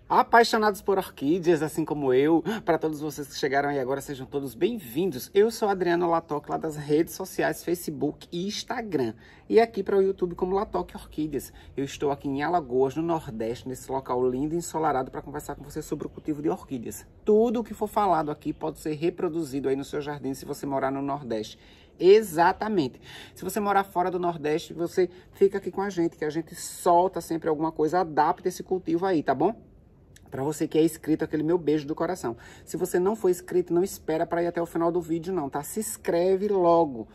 Apaixonados por orquídeas, assim como eu, para todos vocês que chegaram aí agora, sejam todos bem-vindos. Eu sou Adriano Latoc, lá das redes sociais, Facebook e Instagram. E aqui para o YouTube como Latoc Orquídeas. Eu estou aqui em Alagoas, no Nordeste, nesse local lindo e ensolarado, para conversar com você sobre o cultivo de orquídeas. Tudo o que for falado aqui pode ser reproduzido aí no seu jardim se você morar no Nordeste. Exatamente. Se você morar fora do Nordeste, você fica aqui com a gente, que a gente solta sempre alguma coisa, adapta esse cultivo aí, tá bom? Para você que é inscrito, aquele meu beijo do coração. Se você não for inscrito, não espera para ir até o final do vídeo não, tá? Se inscreve logo.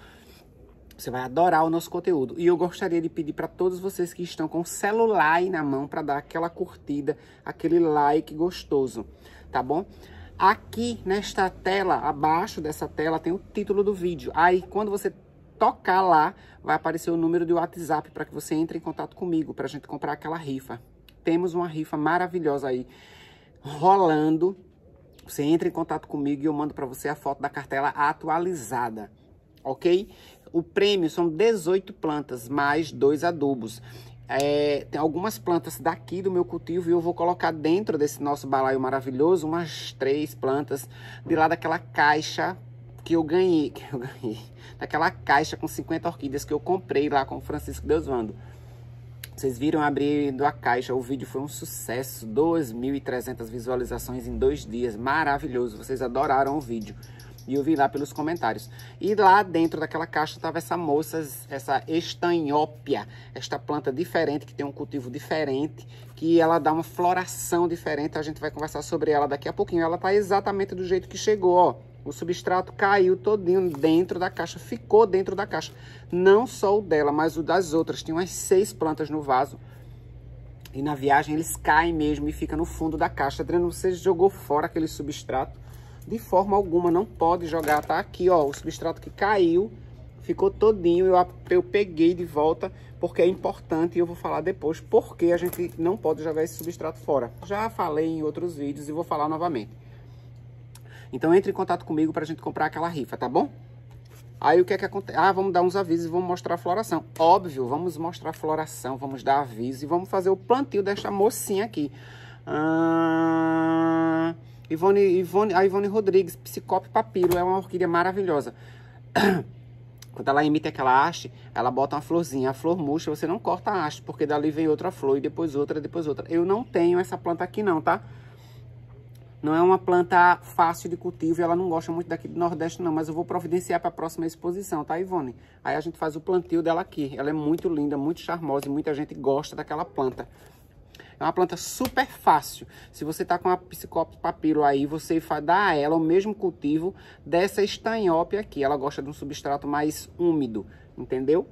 Você vai adorar o nosso conteúdo. E eu gostaria de pedir para todos vocês que estão com o celular aí na mão para dar aquela curtida, aquele like gostoso, tá bom? Aqui nesta tela, abaixo dessa tela, tem o título do vídeo. Aí quando você tocar lá, vai aparecer o número de WhatsApp para que você entre em contato comigo, para a gente comprar aquela rifa. Temos uma rifa maravilhosa aí rolando. Você entra em contato comigo e eu mando para você a foto da cartela atualizada, ok? O prêmio são 18 plantas mais 2 adubos. Tem algumas plantas daqui do meu cultivo e eu vou colocar dentro desse nosso balaio maravilhoso umas 3 plantas de lá daquela caixa que eu ganhei, daquela caixa com 50 orquídeas que eu comprei lá com o Francisco Deusvando. Vocês viram abrindo a caixa, o vídeo foi um sucesso, 2.300 visualizações em 2 dias, maravilhoso, vocês adoraram o vídeo. E eu vi lá pelos comentários. E lá dentro daquela caixa estava essa moça, essa estanhópia, esta planta diferente, que tem um cultivo diferente, que ela dá uma floração diferente, a gente vai conversar sobre ela daqui a pouquinho. Ela tá exatamente do jeito que chegou, ó. O substrato caiu todinho dentro da caixa, ficou dentro da caixa. Não só o dela, mas o das outras. Tinha umas 6 plantas no vaso. E na viagem eles caem mesmo e ficam no fundo da caixa. Adriano, você jogou fora aquele substrato? De forma alguma, não pode jogar. Tá aqui, ó, o substrato que caiu, ficou todinho. Eu peguei de volta porque é importante e eu vou falar depois porque a gente não pode jogar esse substrato fora. Já falei em outros vídeos e vou falar novamente. Então entre em contato comigo pra gente comprar aquela rifa, tá bom? Aí o que é que acontece? Ah, vamos dar uns avisos e vamos mostrar a floração. Óbvio, vamos mostrar a floração, vamos dar aviso e vamos fazer o plantio desta mocinha aqui. A Ivone Rodrigues, Psicope Papiro, é uma orquídea maravilhosa. Quando ela emite aquela haste, ela bota uma florzinha. A flor murcha, você não corta a haste, porque dali vem outra flor e depois outra, depois outra. Eu não tenho essa planta aqui não, tá? Não é uma planta fácil de cultivo e ela não gosta muito daqui do Nordeste não, mas eu vou providenciar para a próxima exposição, tá, Ivone? Aí a gente faz o plantio dela aqui. Ela é muito linda, muito charmosa e muita gente gosta daquela planta. É uma planta super fácil. Se você tá com a Psicope Papiro aí, você dá a ela o mesmo cultivo dessa estanhópia aqui. Ela gosta de um substrato mais úmido, entendeu?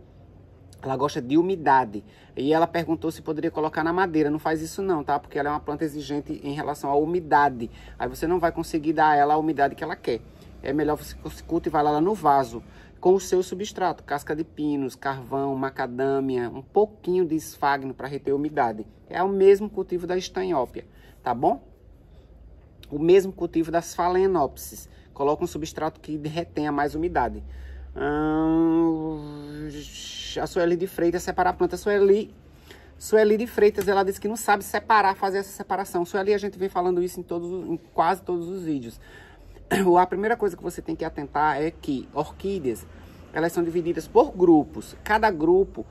Ela gosta de umidade. E ela perguntou se poderia colocar na madeira. Não faz isso não, tá? Porque ela é uma planta exigente em relação à umidade. Aí você não vai conseguir dar a ela a umidade que ela quer. É melhor você cultivar ela no vaso, com o seu substrato. Casca de pinos, carvão, macadâmia, um pouquinho de esfagno para reter a umidade. É o mesmo cultivo da estanhópia, tá bom? O mesmo cultivo das phalaenopsis. Coloca um substrato que retenha mais umidade. A Sueli de Freitas separa a planta. Sueli de Freitas, ela disse que não sabe separar, fazer essa separação. Sueli, a gente vem falando isso em quase todos os vídeos. A primeira coisa que você tem que atentar é que orquídeas, elas são divididas por grupos. Cada grupo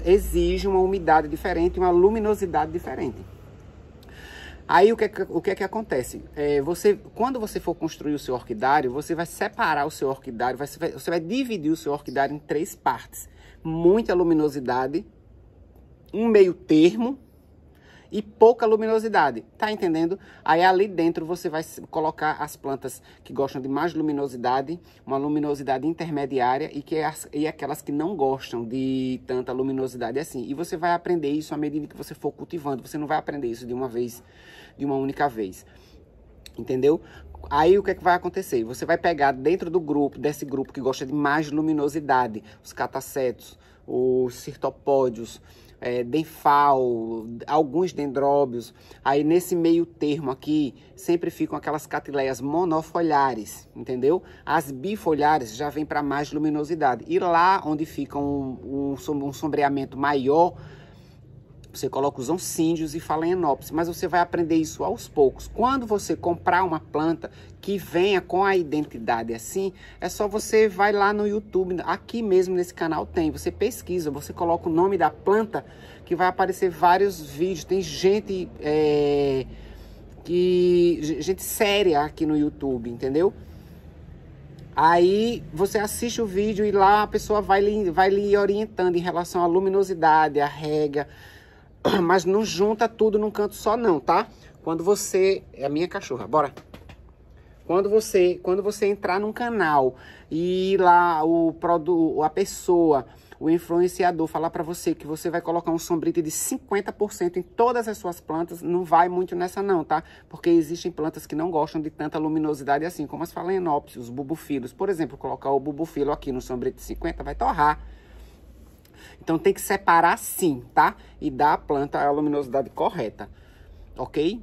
exige uma umidade diferente, uma luminosidade diferente. Aí o que é que acontece? Quando você for construir o seu orquidário, você vai separar o seu orquidário, você vai dividir o seu orquidário em 3 partes. Muita luminosidade, um meio termo e pouca luminosidade, tá entendendo? Aí ali dentro você vai colocar as plantas que gostam de mais luminosidade, uma luminosidade intermediária e aquelas que não gostam de tanta luminosidade assim. E você vai aprender isso à medida que você for cultivando, você não vai aprender isso de uma única vez, entendeu? Aí o que é que vai acontecer? Você vai pegar dentro desse grupo que gosta de mais luminosidade, os catacetos, os cirtopódios, denfal, alguns dendróbios. Aí nesse meio termo aqui sempre ficam aquelas catileias monofoliares, entendeu? As bifoliares já vêm para mais luminosidade. E lá onde fica um sombreamento maior, Você coloca os oncídios e phalaenopsis, mas você vai aprender isso aos poucos. Quando você comprar uma planta que venha com a identidade assim, é só você vai lá no YouTube, aqui mesmo nesse canal tem, você pesquisa, você coloca o nome da planta, que vai aparecer vários vídeos. Tem gente, gente séria aqui no YouTube, entendeu? Aí você assiste o vídeo e lá a pessoa vai lhe orientando em relação à luminosidade, à rega. Mas não junta tudo num canto só não, tá? Quando você... É a minha cachorra, bora. Quando você entrar num canal e lá a pessoa, o influenciador falar pra você que você vai colocar um sombrite de 50% em todas as suas plantas, não vai muito nessa não, tá? Porque existem plantas que não gostam de tanta luminosidade assim, como as phalaenopsis, os bubufilos. Por exemplo, colocar o bubufilo aqui no sombrite de 50 vai torrar. Então tem que separar sim, tá? E dar à planta a luminosidade correta, ok?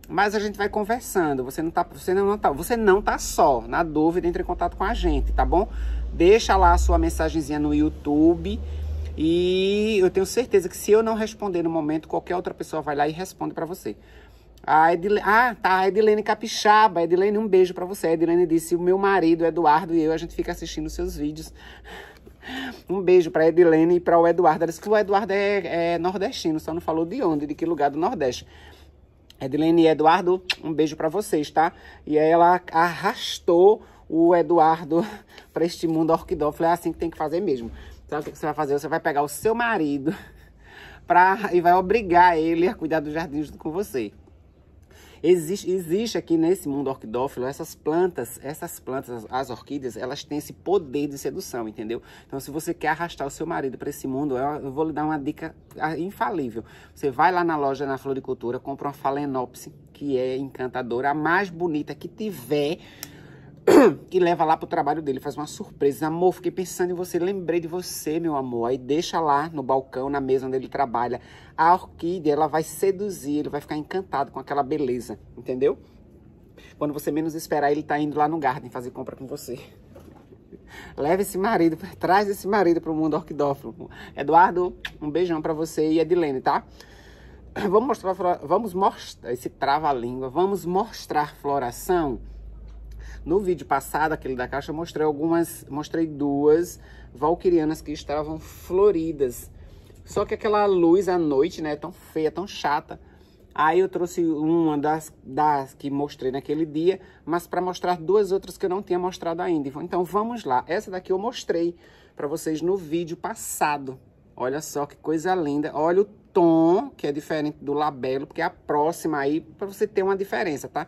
Mas a gente vai conversando, você não tá só. Na dúvida, entre em contato com a gente, tá bom? Deixa lá a sua mensagenzinha no YouTube e eu tenho certeza que se eu não responder no momento, qualquer outra pessoa vai lá e responde pra você. A Edilene Capixaba. Edilene, um beijo pra você. A Edilene disse, o meu marido, Eduardo, e eu, a gente fica assistindo os seus vídeos. Um beijo pra Edilene e pra o Eduardo. Ela disse que o Eduardo é nordestino, só não falou de onde, de que lugar do Nordeste. Edilene e Eduardo, um beijo pra vocês, tá? E aí ela arrastou o Eduardo pra este mundo orquidófilo. É assim que tem que fazer mesmo. Sabe o que você vai fazer? Você vai pegar o seu marido e vai obrigar ele a cuidar do jardim junto com você. Existe aqui nesse mundo orquidófilo essas plantas, as orquídeas, elas têm esse poder de sedução, entendeu? Então, se você quer arrastar o seu marido para esse mundo, eu vou lhe dar uma dica infalível. Você vai lá na loja, na floricultura, compra uma phalaenopsis, que é encantadora, a mais bonita que tiver, e leva lá pro trabalho dele, faz uma surpresa. Amor, fiquei pensando em você, lembrei de você, meu amor. Aí deixa lá no balcão, na mesa onde ele trabalha. A orquídea, ela vai seduzir, ele vai ficar encantado com aquela beleza, entendeu? Quando você menos esperar, ele tá indo lá no Garden fazer compra com você. Leva esse marido, traz esse marido pro mundo orquidófilo. Eduardo, um beijão pra você e Edilene, tá? Vamos mostrar, esse trava-língua, vamos mostrar floração. No vídeo passado, aquele da caixa, eu mostrei duas valquirianas que estavam floridas. Só que aquela luz à noite, né, é tão feia, tão chata. Aí eu trouxe uma das que mostrei naquele dia, mas para mostrar duas outras que eu não tinha mostrado ainda. Então vamos lá. Essa daqui eu mostrei para vocês no vídeo passado. Olha só que coisa linda. Olha o tom, que é diferente do labelo, porque é a próxima aí, para você ter uma diferença, tá?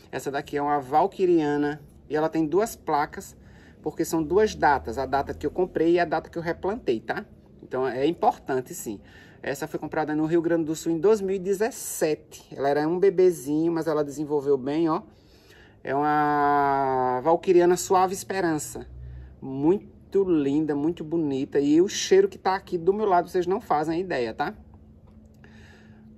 Essa daqui é uma valquiriana e ela tem duas placas, porque são duas datas. A data que eu comprei e a data que eu replantei, tá? Então é importante sim. Essa foi comprada no Rio Grande do Sul em 2017. Ela era um bebezinho, mas ela desenvolveu bem, ó. É uma valquiriana Suave Esperança. Muito linda, muito bonita. E o cheiro que tá aqui do meu lado, vocês não fazem ideia, tá?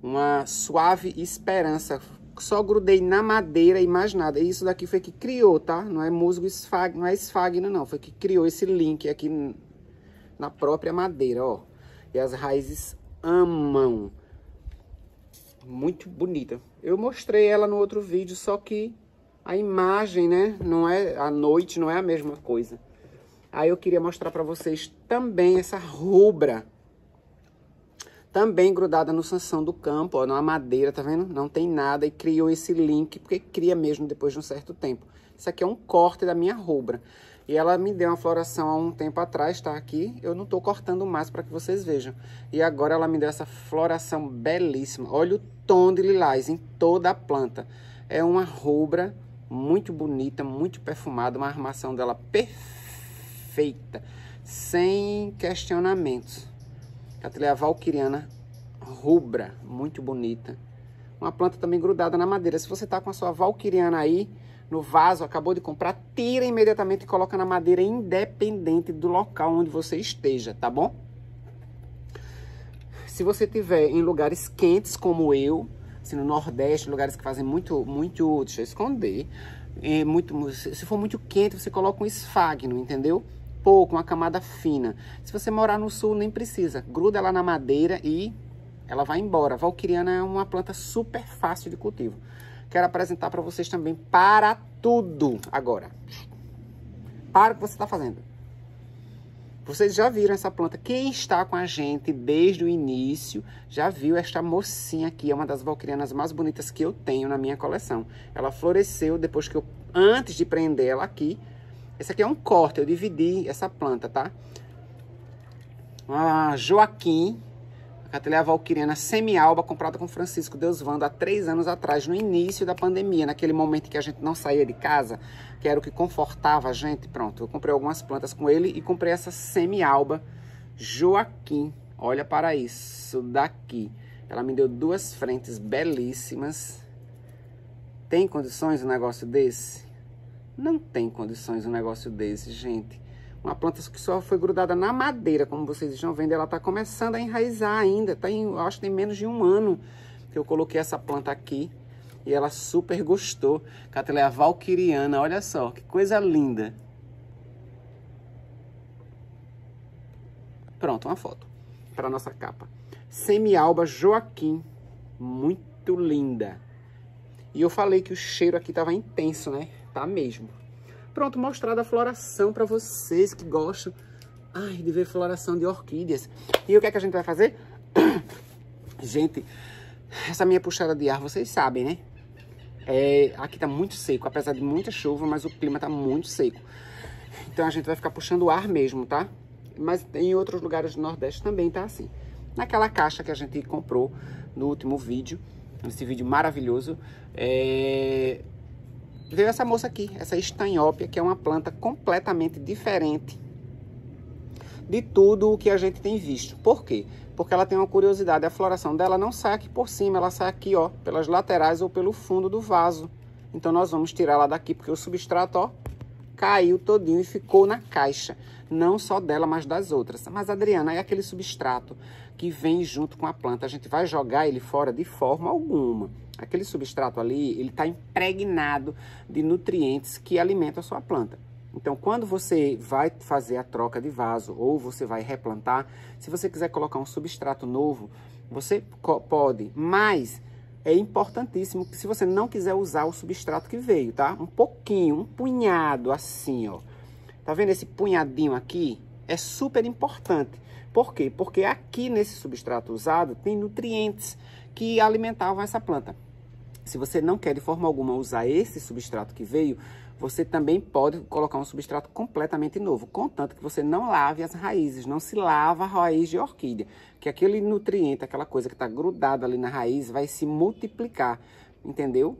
Uma Suave Esperança. Só grudei na madeira e mais nada. E isso daqui foi que criou, tá? Não é musgo esfagno, não é esfagno, não. Foi que criou esse link aqui na própria madeira, ó. E as raízes amam. Muito bonita. Eu mostrei ela no outro vídeo, só que a imagem, né? Não é, à noite não é a mesma coisa. Aí eu queria mostrar pra vocês também essa rubra. Também grudada no sansão do campo, ó, na madeira, tá vendo? Não tem nada e criou esse link, porque cria mesmo depois de um certo tempo. Isso aqui é um corte da minha rubra. E ela me deu uma floração há um tempo atrás, tá aqui. Eu não tô cortando mais para que vocês vejam. E agora ela me deu essa floração belíssima. Olha o tom de lilás em toda a planta. É uma rubra muito bonita, muito perfumada, uma armação dela perfeita, sem questionamentos. Cattleya valquiriana rubra, muito bonita. Uma planta também grudada na madeira. Se você tá com a sua valquiriana aí no vaso, acabou de comprar, tira imediatamente e coloca na madeira, independente do local onde você esteja, tá bom? Se você tiver em lugares quentes como eu, assim, no Nordeste, lugares que fazem muito, deixa eu esconder, se for muito quente, você coloca um esfagno, entendeu? Pouco, uma camada fina. Se você morar no sul, nem precisa. Gruda lá na madeira e ela vai embora. A valquiriana é uma planta super fácil de cultivo. Quero apresentar para vocês também para tudo agora. Para o que você está fazendo. Vocês já viram essa planta? Quem está com a gente desde o início já viu esta mocinha aqui. É uma das valquirianas mais bonitas que eu tenho na minha coleção. Ela floresceu depois que antes de prender ela aqui. Esse aqui é um corte, eu dividi essa planta, tá? Uma Joaquim, a Cattleya valquiriana semi-alba, comprada com Francisco Deusvando há 3 anos atrás, no início da pandemia, naquele momento que a gente não saía de casa, que era o que confortava a gente. Pronto, eu comprei algumas plantas com ele e comprei essa semi-alba Joaquim. Olha para isso daqui. Ela me deu 2 frentes belíssimas. Tem condições um negócio desse? Não tem condições um negócio desse, gente. Uma planta que só foi grudada na madeira, como vocês estão vendo, ela está começando a enraizar ainda. Eu acho que tem menos de 1 ano que eu coloquei essa planta aqui. E ela super gostou. Cattleya valquiriana, olha só, que coisa linda. Pronto, uma foto para nossa capa. Semi-alba Joaquim, muito linda. E eu falei que o cheiro aqui estava intenso, né? Tá mesmo. Pronto, mostrada a floração para vocês que gostam de ver floração de orquídeas. E o que é que a gente vai fazer? Gente, essa minha puxada de ar, vocês sabem, né? Aqui tá muito seco, apesar de muita chuva, mas o clima tá muito seco. Então a gente vai ficar puxando o ar mesmo, tá? Mas em outros lugares do Nordeste também tá assim. Naquela caixa que a gente comprou no último vídeo, nesse vídeo maravilhoso, veio essa moça aqui, essa estanhópia, que é uma planta completamente diferente de tudo o que a gente tem visto. Por quê? Porque ela tem uma curiosidade, a floração dela não sai aqui por cima, ela sai aqui, ó, pelas laterais ou pelo fundo do vaso. Então nós vamos tirar ela daqui, porque o substrato, ó, caiu todinho e ficou na caixa. Não só dela, mas das outras. Mas, Adriana, é aquele substrato que vem junto com a planta. A gente vai jogar ele fora de forma alguma. Aquele substrato ali, ele está impregnado de nutrientes que alimentam a sua planta. Então, quando você vai fazer a troca de vaso ou você vai replantar, se você quiser colocar um substrato novo, você pode, mas é importantíssimo que se você não quiser usar o substrato que veio, tá? Um pouquinho, um punhado assim, ó. Tá vendo esse punhadinho aqui? É super importante. Por quê? Porque aqui nesse substrato usado tem nutrientes que alimentavam essa planta. Se você não quer de forma alguma usar esse substrato que veio, você também pode colocar um substrato completamente novo, contanto que você não lave as raízes, não se lava a raiz de orquídea, que aquele nutriente, aquela coisa que está grudada ali na raiz, vai se multiplicar, entendeu?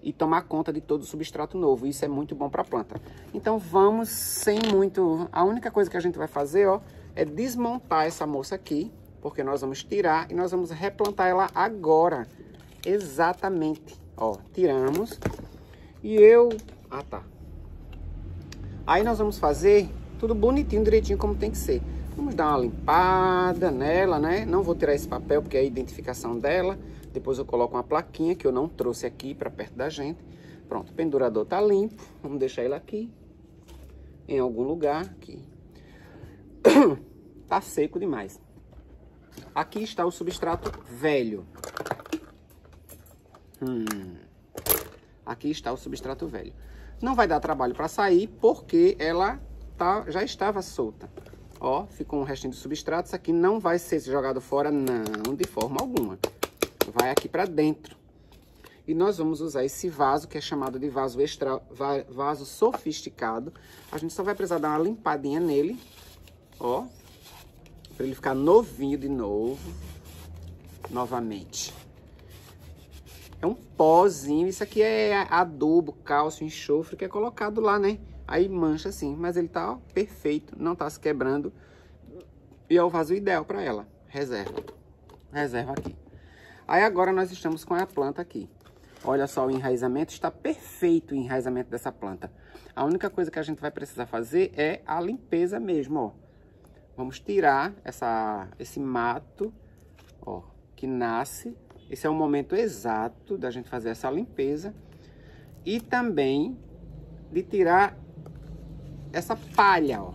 E tomar conta de todo o substrato novo. Isso é muito bom para a planta. Então vamos sem muito... A única coisa que a gente vai fazer, ó, é desmontar essa moça aqui, porque nós vamos tirar e nós vamos replantar ela agora. Exatamente. Ó, tiramos. E eu... Ah, tá. Aí nós vamos fazer tudo bonitinho, direitinho, como tem que ser. Vamos dar uma limpada nela, né? Não vou tirar esse papel, porque é a identificação dela. Depois eu coloco uma plaquinha que eu não trouxe aqui para perto da gente. Pronto, o pendurador tá limpo. Vamos deixar ele aqui, em algum lugar aqui. Tá seco demais. Aqui está o substrato velho. Aqui está o substrato velho. Não vai dar trabalho para sair, porque ela já estava solta. Ó, ficou um restinho de substrato. Isso aqui não vai ser jogado fora, não, de forma alguma. Vai aqui para dentro. E nós vamos usar esse vaso, que é chamado de vaso sofisticado. A gente só vai precisar dar uma limpadinha nele, ó, para ele ficar novinho de novo, novamente. É um pozinho, isso aqui é adubo, cálcio, enxofre, que é colocado lá, né? Aí mancha assim, mas ele tá, ó, perfeito, não tá se quebrando. E é o vaso ideal para ela. Reserva aqui. Aí agora nós estamos com a planta aqui. Olha só, o enraizamento está perfeito, o enraizamento dessa planta. A única coisa que a gente vai precisar fazer é a limpeza mesmo, ó. Vamos tirar esse mato, ó, que nasce. Esse é o momento exato da gente fazer essa limpeza. E também de tirar essa palha, ó.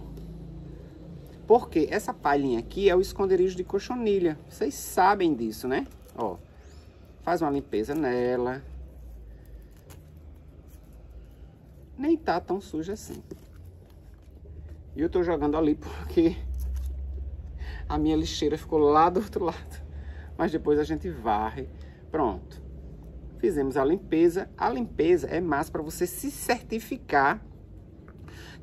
Porque essa palhinha aqui é o esconderijo de cochonilha. Vocês sabem disso, né? Ó, faz uma limpeza nela. Nem tá tão suja assim. E eu tô jogando ali porque a minha lixeira ficou lá do outro lado. Mas depois a gente varre. Pronto. Fizemos a limpeza. A limpeza é mais para você se certificar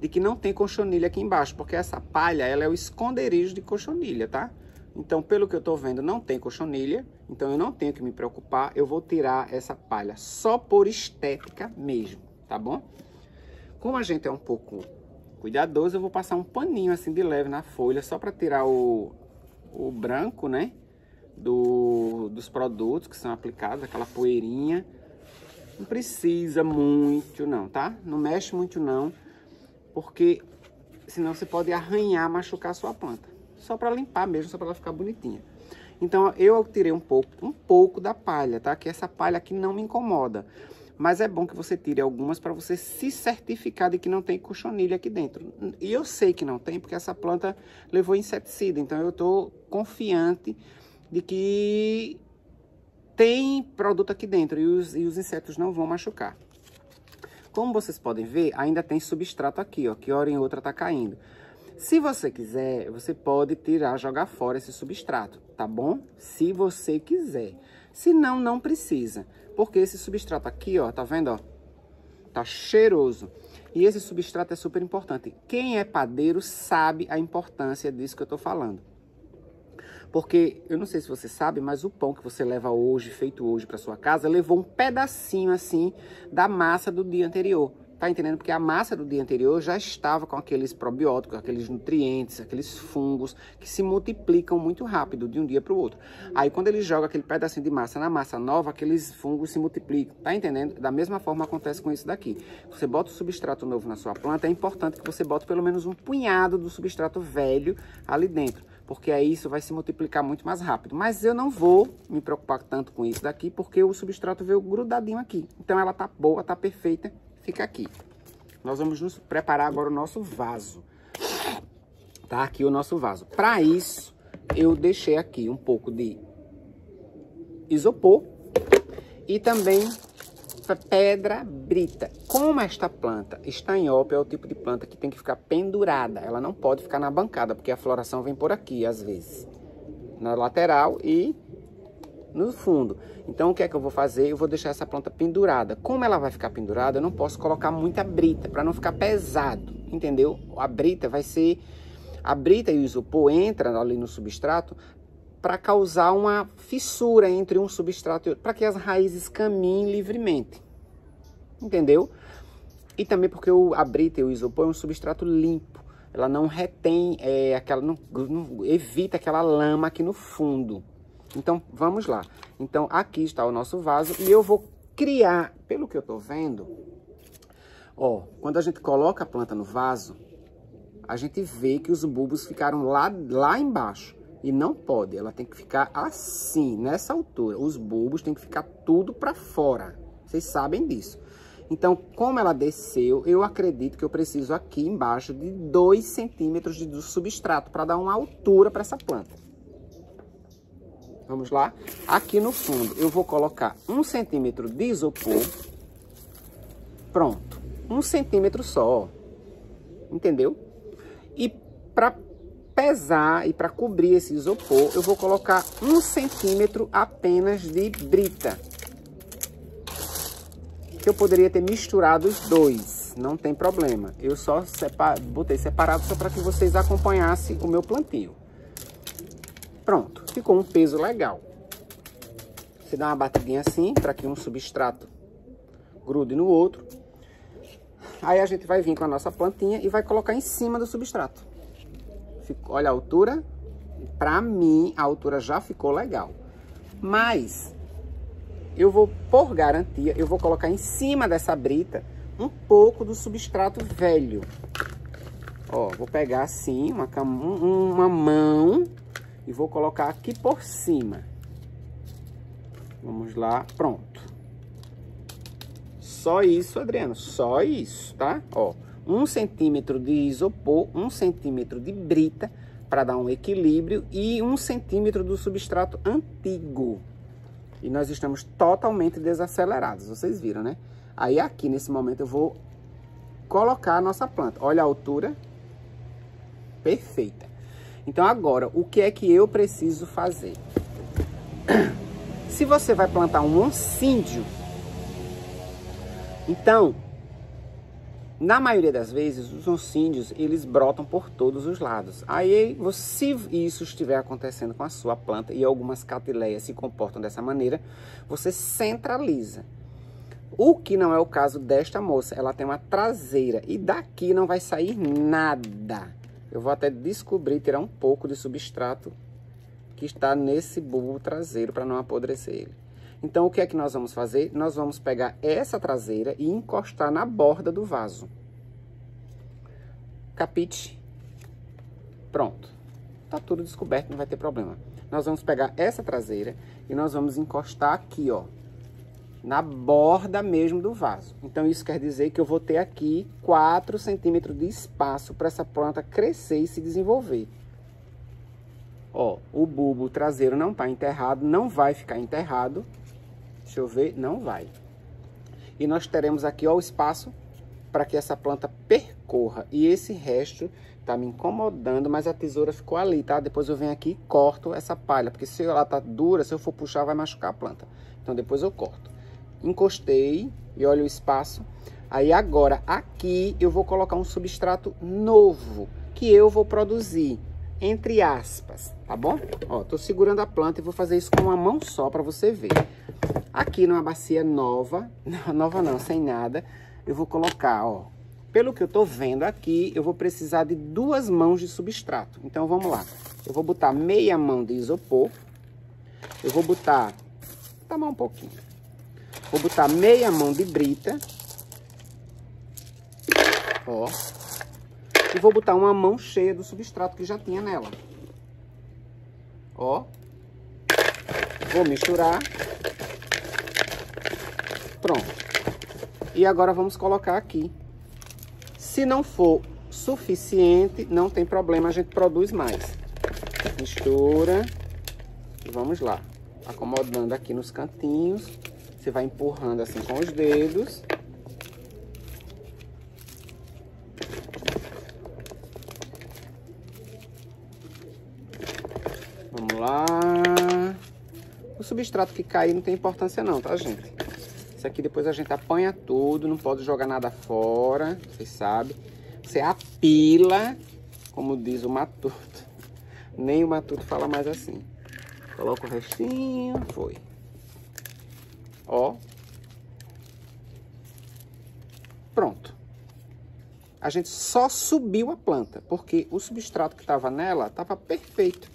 de que não tem cochonilha aqui embaixo. Porque essa palha, ela é o esconderijo de cochonilha, tá? Então, pelo que eu tô vendo, não tem cochonilha. Então, eu não tenho que me preocupar. Eu vou tirar essa palha só por estética mesmo, tá bom? Como a gente é um pouco cuidadoso, eu vou passar um paninho assim de leve na folha, só para tirar o branco, né? Dos produtos que são aplicados, aquela poeirinha. Não precisa muito não, tá? Não mexe muito não, porque senão você pode arranhar, machucar a sua planta. Só para limpar mesmo, só para ela ficar bonitinha. Então eu tirei um pouco da palha, tá? Que essa palha aqui não me incomoda. Mas é bom que você tire algumas para você se certificar de que não tem cochonilha aqui dentro. E eu sei que não tem, porque essa planta levou inseticida. Então eu tô confiante de que tem produto aqui dentro e os insetos não vão machucar. Como vocês podem ver, ainda tem substrato aqui, ó, que hora em outra tá caindo. Se você quiser, você pode tirar, jogar fora esse substrato, tá bom? Se você quiser. Se não, não precisa. Porque esse substrato aqui, ó, tá vendo, ó? Tá cheiroso. E esse substrato é super importante. Quem é padeiro sabe a importância disso que eu tô falando. Porque, eu não sei se você sabe, mas o pão que você leva hoje, feito hoje para sua casa, levou um pedacinho, assim, da massa do dia anterior. Tá entendendo? Porque a massa do dia anterior já estava com aqueles probióticos, aqueles nutrientes, aqueles fungos que se multiplicam muito rápido de um dia para o outro. Aí quando ele joga aquele pedacinho de massa na massa nova, aqueles fungos se multiplicam. Tá entendendo? Da mesma forma acontece com isso daqui. Você bota o substrato novo na sua planta, é importante que você bote pelo menos um punhado do substrato velho ali dentro. Porque aí isso vai se multiplicar muito mais rápido. Mas eu não vou me preocupar tanto com isso daqui, porque o substrato veio grudadinho aqui. Então ela tá boa, tá perfeita. Fica aqui. Nós vamos nos preparar agora o nosso vaso. Tá aqui o nosso vaso. Para isso, eu deixei aqui um pouco de isopor e também pedra brita. Como esta planta estanhope é o tipo de planta que tem que ficar pendurada. Ela não pode ficar na bancada, porque a floração vem por aqui, às vezes. Na lateral e no fundo. Então o que é que eu vou fazer? Eu vou deixar essa planta pendurada. Como ela vai ficar pendurada, eu não posso colocar muita brita para não ficar pesado, entendeu? A brita vai ser... A brita e o isopor entram ali no substrato para causar uma fissura entre um substrato e outro, para que as raízes caminhem livremente, entendeu? E também porque a brita e o isopor é um substrato limpo. Ela não retém, não evita aquela lama aqui no fundo. Então, vamos lá. Então, aqui está o nosso vaso e eu vou criar, pelo que eu tô vendo, ó, quando a gente coloca a planta no vaso, a gente vê que os bulbos ficaram lá embaixo. E não pode, ela tem que ficar assim, nessa altura. Os bulbos tem que ficar tudo para fora. Vocês sabem disso. Então, como ela desceu, eu acredito que eu preciso aqui embaixo de 2 centímetros de substrato para dar uma altura para essa planta. Vamos lá? Aqui no fundo eu vou colocar 1 centímetro de isopor. Pronto. 1 centímetro só. Entendeu? E para pesar e para cobrir esse isopor, eu vou colocar 1 centímetro apenas de brita. Eu poderia ter misturado os dois. Não tem problema. Eu só botei separado só para que vocês acompanhassem o meu plantio. Pronto, ficou um peso legal. Você dá uma batidinha assim, para que um substrato grude no outro. Aí a gente vai vir com a nossa plantinha e vai colocar em cima do substrato. Olha a altura. Para mim, a altura já ficou legal. Mas, eu vou, por garantia, eu vou colocar em cima dessa brita um pouco do substrato velho. Ó, vou pegar assim, uma mão... E vou colocar aqui por cima. Vamos lá, pronto. Só isso, Adriano, só isso, tá? Ó, 1 centímetro de isopor, 1 centímetro de brita para dar um equilíbrio, e 1 centímetro do substrato antigo. E nós estamos totalmente desacelerados, vocês viram, né? Aí aqui, nesse momento, eu vou colocar a nossa planta. Olha a altura. Perfeita. Então, agora, o que é que eu preciso fazer? Se você vai plantar um oncídio, então, na maioria das vezes, os oncídios, eles brotam por todos os lados. Aí, se isso estiver acontecendo com a sua planta, e algumas catileias se comportam dessa maneira, você centraliza. O que não é o caso desta moça, ela tem uma traseira, e daqui não vai sair nada. Eu vou até descobrir, tirar um pouco de substrato que está nesse bulbo traseiro para não apodrecer ele. Então, o que é que nós vamos fazer? Nós vamos pegar essa traseira e encostar na borda do vaso. Capite? Pronto. Tá tudo descoberto, não vai ter problema. Nós vamos pegar essa traseira e nós vamos encostar aqui, ó, na borda mesmo do vaso. Então, isso quer dizer que eu vou ter aqui 4 centímetros de espaço para essa planta crescer e se desenvolver. Ó, o bulbo traseiro não está enterrado, não vai ficar enterrado. Deixa eu ver, não vai. E nós teremos aqui, ó, o espaço para que essa planta percorra. E esse resto tá me incomodando, mas a tesoura ficou ali, tá? Depois eu venho aqui e corto essa palha, porque se ela tá dura, se eu for puxar, vai machucar a planta. Então depois eu corto. Encostei e olha o espaço. Aí agora, aqui eu vou colocar um substrato novo, que eu vou produzir, entre aspas, tá bom? Ó, tô segurando a planta e vou fazer isso com uma mão só para você ver. Aqui numa bacia nova, nova não, sem nada, eu vou colocar, ó, pelo que eu tô vendo aqui, eu vou precisar de 2 mãos de substrato. Então vamos lá. Eu vou botar meia mão de isopor. Eu vou botar, tamar um pouquinho. Vou botar meia mão de brita. Ó. E vou botar uma mão cheia do substrato que já tinha nela. Ó. Vou misturar. Pronto. E agora vamos colocar aqui. Se não for suficiente, não tem problema, a gente produz mais. Mistura. E vamos lá. Acomodando aqui nos cantinhos. Você vai empurrando assim com os dedos. Vamos lá. O substrato que cair não tem importância não, tá, gente? Isso aqui depois a gente apanha tudo, não pode jogar nada fora, vocês sabem. Você apila, como diz o Matuto. Nem o Matuto fala mais assim. Coloca o restinho, foi. Ó. Pronto. A gente só subiu a planta, porque o substrato que estava nela estava perfeito.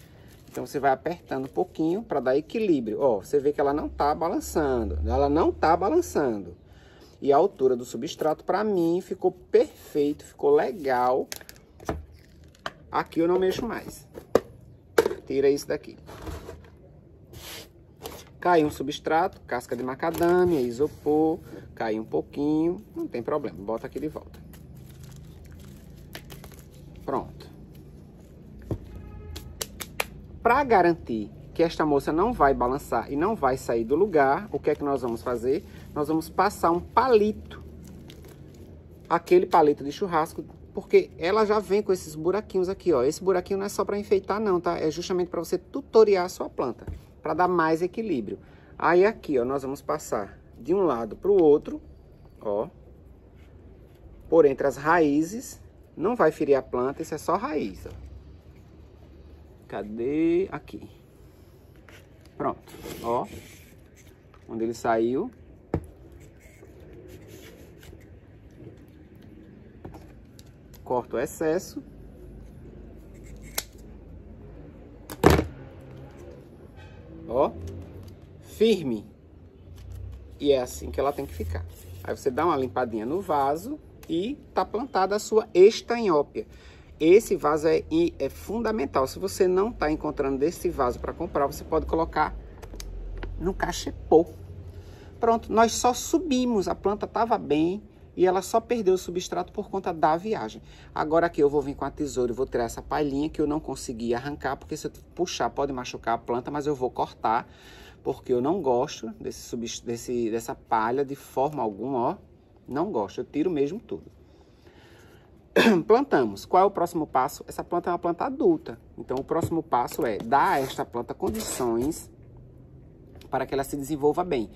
Então, você vai apertando um pouquinho para dar equilíbrio. Ó, você vê que ela não tá balançando. Ela não tá balançando. E a altura do substrato, para mim, ficou perfeito. Ficou legal. Aqui eu não mexo mais. Tira isso daqui. Caiu um substrato, casca de macadâmia, isopor. Caiu um pouquinho. Não tem problema. Bota aqui de volta. Pronto. Para garantir que esta moça não vai balançar e não vai sair do lugar, o que é que nós vamos fazer? Nós vamos passar um palito, aquele palito de churrasco, porque ela já vem com esses buraquinhos aqui, ó. Esse buraquinho não é só para enfeitar não, tá? É justamente para você tutoriar a sua planta, para dar mais equilíbrio. Aí aqui, ó, nós vamos passar de um lado para o outro, ó, por entre as raízes. Não vai ferir a planta, isso é só raiz, ó. Cadê? Aqui. Pronto, ó. Onde ele saiu. Corto o excesso. Ó. Firme. E é assim que ela tem que ficar. Aí você dá uma limpadinha no vaso e tá plantada a sua estanhópia. Esse vaso é fundamental. Se você não está encontrando desse vaso para comprar, você pode colocar no cachepô. Pronto, nós só subimos. A planta estava bem e ela só perdeu o substrato por conta da viagem. Agora aqui eu vou vir com a tesoura e vou tirar essa palhinha que eu não consegui arrancar, porque se eu puxar pode machucar a planta, mas eu vou cortar, porque eu não gosto dessa palha de forma alguma, ó. Não gosto, eu tiro mesmo tudo. Plantamos. Qual é o próximo passo? Essa planta é uma planta adulta. Então, o próximo passo é dar a esta planta condições para que ela se desenvolva bem.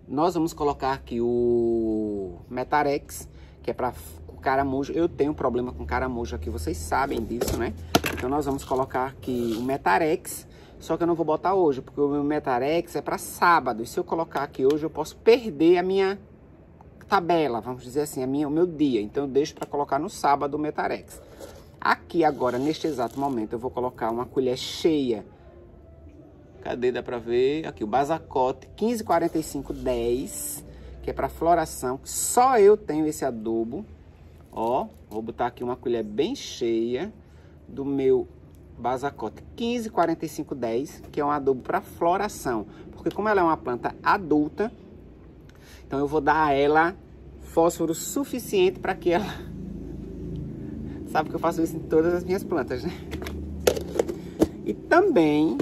Nós vamos colocar aqui o Metarex, que é para o caramujo. Eu tenho problema com caramujo aqui, vocês sabem disso, né? Então, nós vamos colocar aqui o Metarex, só que eu não vou botar hoje, porque o meu Metarex é para sábado. E se eu colocar aqui hoje, eu posso perder a minha tabela, vamos dizer assim, o meu dia. Então, eu deixo para colocar no sábado o Metarex. Aqui agora, neste exato momento, eu vou colocar uma colher cheia. Cadê? Dá para ver? Aqui, o Basacote 154510, que é para floração. Só eu tenho esse adubo. Ó, vou botar aqui uma colher bem cheia do meu Basacote 154510, que é um adubo para floração. Porque como ela é uma planta adulta, então eu vou dar a ela fósforo suficiente para que ela... Sabe que eu faço isso em todas as minhas plantas, né? E também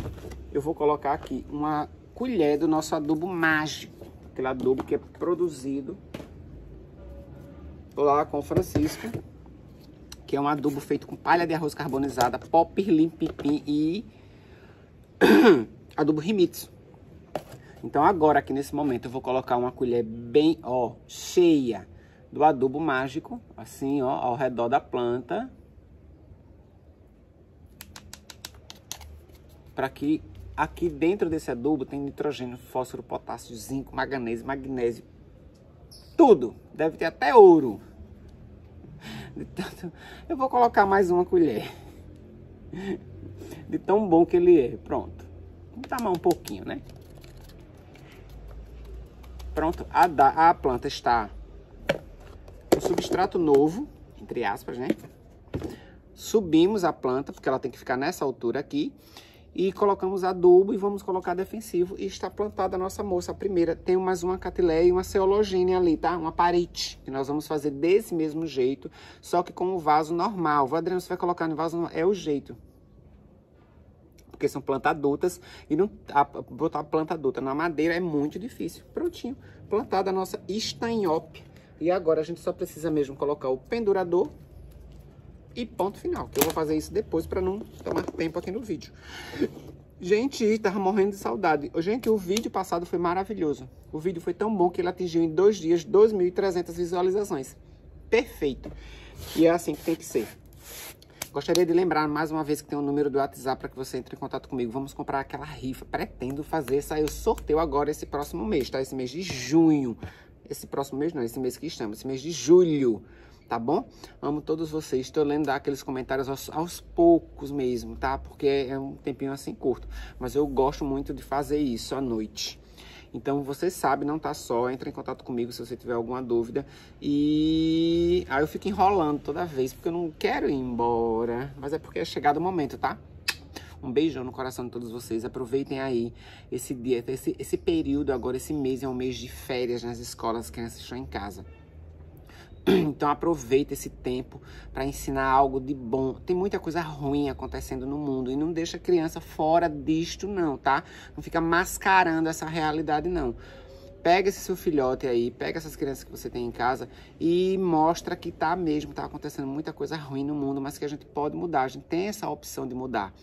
eu vou colocar aqui uma colher do nosso adubo mágico. Aquele adubo que é produzido lá com o Francisco. Que é um adubo feito com palha de arroz carbonizada, pó pirlim pipim e adubo Himitsu. Então agora aqui nesse momento eu vou colocar uma colher bem, ó, cheia do adubo mágico, assim, ó, ao redor da planta. Para que aqui dentro desse adubo tem nitrogênio, fósforo, potássio, zinco, manganês, magnésio, tudo. Deve ter até ouro. Então, eu vou colocar mais uma colher. De tão bom que ele é. Pronto. Vou tomar um pouquinho, né? Pronto, a planta está com substrato novo, entre aspas, né? Subimos a planta, porque ela tem que ficar nessa altura aqui. E colocamos adubo e vamos colocar defensivo. E está plantada a nossa moça, a primeira. Tem mais uma catileia e uma ceologine ali, tá? Uma parite, que nós vamos fazer desse mesmo jeito, só que com o vaso normal. O Adriano, você vai colocar no vaso normal, é o jeito. Porque são plantas adultas e não botar planta adulta na madeira é muito difícil. Prontinho, plantada a nossa estanhope. E agora a gente só precisa mesmo colocar o pendurador e ponto final. Que eu vou fazer isso depois para não tomar tempo aqui no vídeo. Gente, tava morrendo de saudade. Gente, o vídeo passado foi maravilhoso. O vídeo foi tão bom que ele atingiu em 2 dias 2.300 visualizações. Perfeito. E é assim que tem que ser. Gostaria de lembrar mais uma vez que tem um número do WhatsApp para que você entre em contato comigo. Vamos comprar aquela rifa. Pretendo fazer, sair o sorteio agora esse próximo mês, tá? Esse mês de junho. Esse próximo mês não, esse mês que estamos. Esse mês de julho, tá bom? Amo todos vocês. Estou lendo aqueles comentários aos poucos mesmo, tá? Porque é um tempinho assim curto. Mas eu gosto muito de fazer isso à noite. Então, você sabe, não tá só, entra em contato comigo se você tiver alguma dúvida. E aí eu fico enrolando toda vez, porque eu não quero ir embora. Mas é porque é chegado o momento, tá? Um beijão no coração de todos vocês. Aproveitem aí esse dia, esse período agora, esse mês é um mês de férias nas escolas, as crianças estão em casa. Então aproveita esse tempo para ensinar algo de bom. Tem muita coisa ruim acontecendo no mundo e não deixa a criança fora disto não, tá? Não fica mascarando essa realidade não. Pega esse seu filhote aí, pega essas crianças que você tem em casa e mostra que tá acontecendo muita coisa ruim no mundo, mas que a gente pode mudar, a gente tem essa opção de mudar.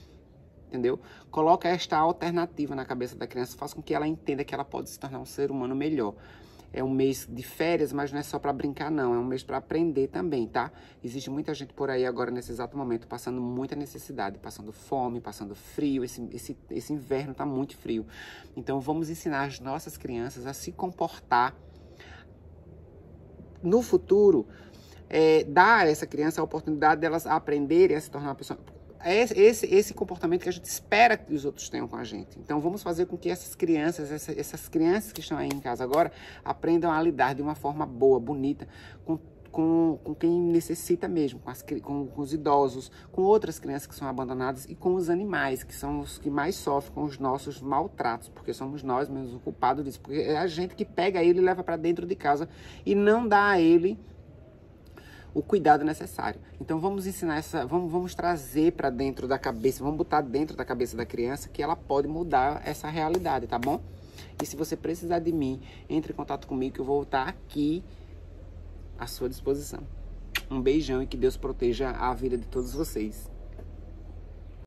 Entendeu? Coloca esta alternativa na cabeça da criança, faz com que ela entenda que ela pode se tornar um ser humano melhor. É um mês de férias, mas não é só para brincar, não. É um mês para aprender também, tá? Existe muita gente por aí agora, nesse exato momento, passando muita necessidade, passando fome, passando frio. Esse inverno tá muito frio. Então, vamos ensinar as nossas crianças a se comportar no futuro. Dar a essa criança a oportunidade delas aprenderem a se tornar uma pessoa... É esse comportamento que a gente espera que os outros tenham com a gente. Então, vamos fazer com que essas crianças que estão aí em casa agora, aprendam a lidar de uma forma boa, bonita, com quem necessita mesmo, com os idosos, com outras crianças que são abandonadas e com os animais, que são os que mais sofrem com os nossos maltratos, porque somos nós mesmos o culpado disso. Porque é a gente que pega ele e leva para dentro de casa e não dá a ele o cuidado necessário. Então vamos ensinar vamos trazer para dentro da cabeça, vamos botar dentro da cabeça da criança que ela pode mudar essa realidade, tá bom? E se você precisar de mim, entre em contato comigo que eu vou estar aqui à sua disposição. Um beijão e que Deus proteja a vida de todos vocês.